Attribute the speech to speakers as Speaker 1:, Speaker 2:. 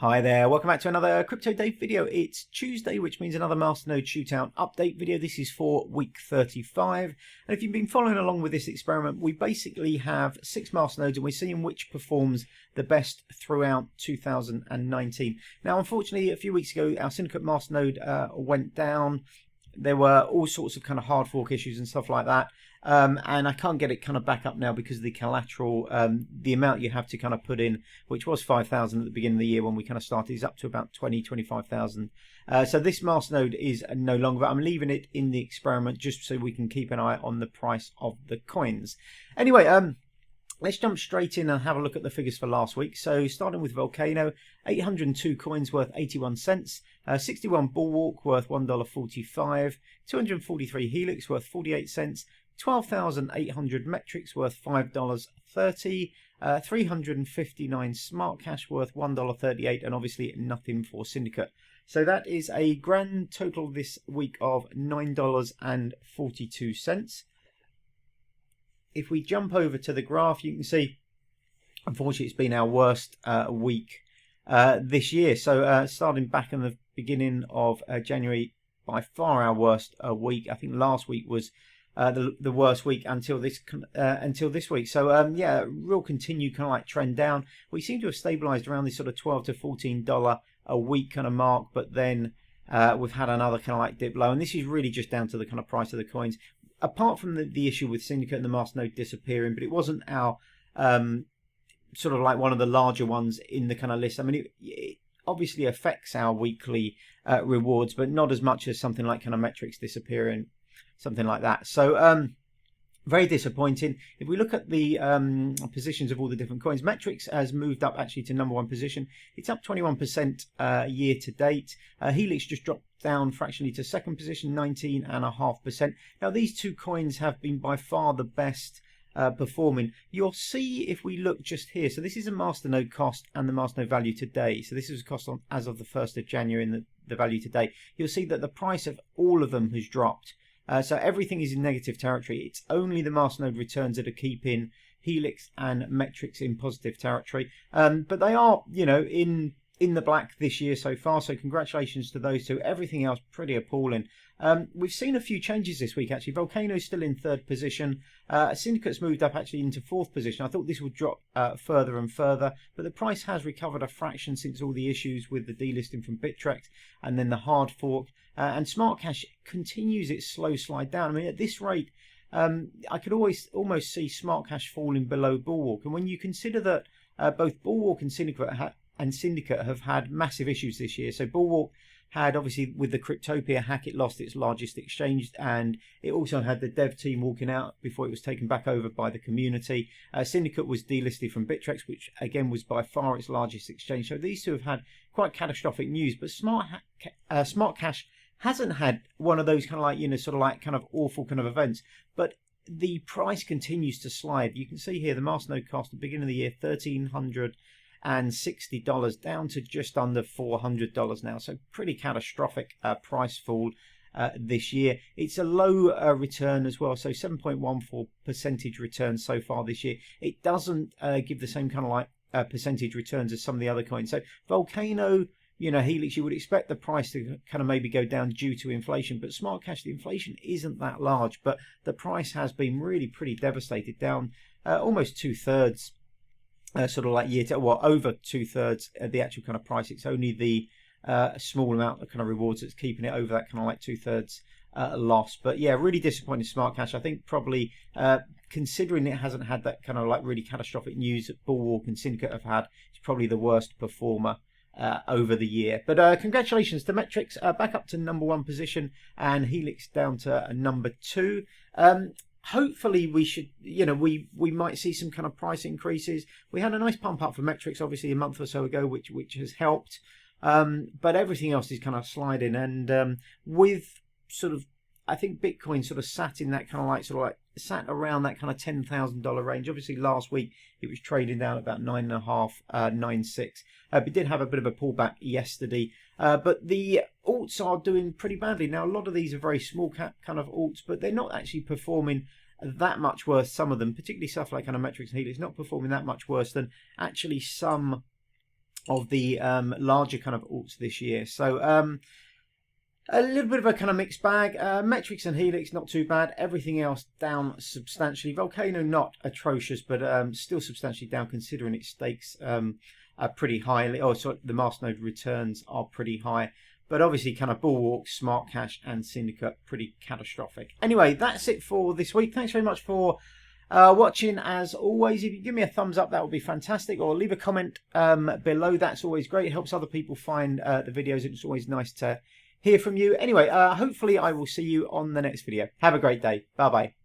Speaker 1: Hi there, welcome back to another Crypto Day video. It's Tuesday, which means another Masternode Shootout update video. This is for week 35. And if you've been following along with this experiment, we basically have 6 masternodes and we're seeing which performs the best throughout 2019. Now, unfortunately, a few weeks ago, our Syndicate masternode went down. There were all sorts of kind of hard fork issues and stuff like that. And I can't get it kind of back up now because of the collateral, the amount you have to kind of put in, which was 5,000 at the beginning of the year when we kind of started, is up to about 25,000. So this masternode is no longer, but I'm leaving it in the experiment just so we can keep an eye on the price of the coins. Anyway, let's jump straight in and have a look at the figures for last week. So starting with Vulcano, 802 coins worth 81 cents, 61 Bulwark worth $1.45, 243 Helix worth 48 cents, 12,800 Metrix worth $5.30, 359 SmartCash worth $1.38, and obviously nothing for Syndicate. So that is a grand total this week of $9.42. If we jump over to the graph, you can see, unfortunately, it's been our worst week this year. So starting back in the beginning of January, by far our worst week. I think last week was the worst week until this week. So yeah, real continued kind of like trend down. We seem to have stabilized around this sort of $12 to $14 a week kind of mark, but then we've had another kind of like dip low, and this is really just down to the kind of price of the coins. Apart from the issue with Syndicate and the masternode disappearing, but it wasn't our sort of like one of the larger ones in the kind of list. I mean, it obviously affects our weekly rewards, but not as much as something like kind of Metrix disappearing, something like that. So very disappointing. If we look at the positions of all the different coins, Metrix has moved up actually to #1 position. It's up 21% year to date. Helix just dropped down fractionally to 2nd position, 19.5%. Now these two coins have been by far the best performing. You'll see if we look just here. So this is a masternode cost and the masternode value today. So this is a cost on as of the 1st of January and the value today. You'll see that the price of all of them has dropped. So everything is in negative territory. It's only the masternode returns that are keeping Helix and Metrix in positive territory. But they are, you know, in the black this year so far. So congratulations to those two. Everything else pretty appalling. We've seen a few changes this week actually. Vulcano is still in 3rd position. Syndicate's moved up actually into 4th position. I thought this would drop further and further, but the price has recovered a fraction since all the issues with the delisting from Bittrex and then the hard fork. And SmartCash continues its slow slide down. I mean, at this rate, I could almost see SmartCash falling below Bulwark. And when you consider that both Bulwark and Syndicate have had massive issues this year. So Bulwark had, obviously, with the Cryptopia hack, it lost its largest exchange, and it also had the dev team walking out before it was taken back over by the community. Syndicate was delisted from Bittrex, which again was by far its largest exchange. So these two have had quite catastrophic news, but SmartCash hasn't had one of those kind of like, you know, sort of like kind of awful kind of events, but the price continues to slide. You can see here the masternode cost at the beginning of the year, $1,360, down to just under $400 now. So pretty catastrophic price fall this year. It's a low return as well, so 7.14% return so far this year. It doesn't give the same kind of like percentage returns as some of the other coins. So Vulcano, you know, Helix, you would expect the price to kind of maybe go down due to inflation, but SmartCash, the inflation isn't that large, but the price has been really pretty devastated, down almost 2/3, sort of like year to, well, over 2/3 of the actual kind of price. It's only the small amount of kind of rewards that's keeping it over that kind of like 2/3 loss. But yeah, really disappointing SmartCash. I think probably considering it hasn't had that kind of like really catastrophic news that Bulwark and Syndicate have had, it's probably the worst performer over the year. But congratulations to Metrix, back up to #1 position, and Helix down to #2. Hopefully we should, you know, we might see some kind of price increases. We had a nice pump up for Metrix obviously a month or so ago, which has helped, but everything else is kind of sliding. And with sort of, I think Bitcoin sort of sat in that kind of like sat around that kind of $10,000 range. Obviously last week it was trading down about 9.5, 9.6. But did have a bit of a pullback yesterday. But the alts are doing pretty badly. Now a lot of these are very small cap kind of alts, but they're not actually performing that much worse. Some of them, particularly stuff like kind of Metrix and Helix, not performing that much worse than actually some the larger kind of alts this year. So a little bit of a kind of mixed bag. Metrix and Helix not too bad. Everything else down substantially. Vulcano not atrocious, but still substantially down considering its stakes are pretty high. Oh, sorry, the Masternode returns are pretty high. But obviously kind of Bulwark, SmartCash and Syndicate pretty catastrophic. Anyway, that's it for this week. Thanks very much for watching. As always, if you give me a thumbs up, that would be fantastic, or leave a comment below. That's always great. It helps other people find the videos. It's always nice to hear from you. Anyway, hopefully I will see you on the next video. Have a great day. Bye bye.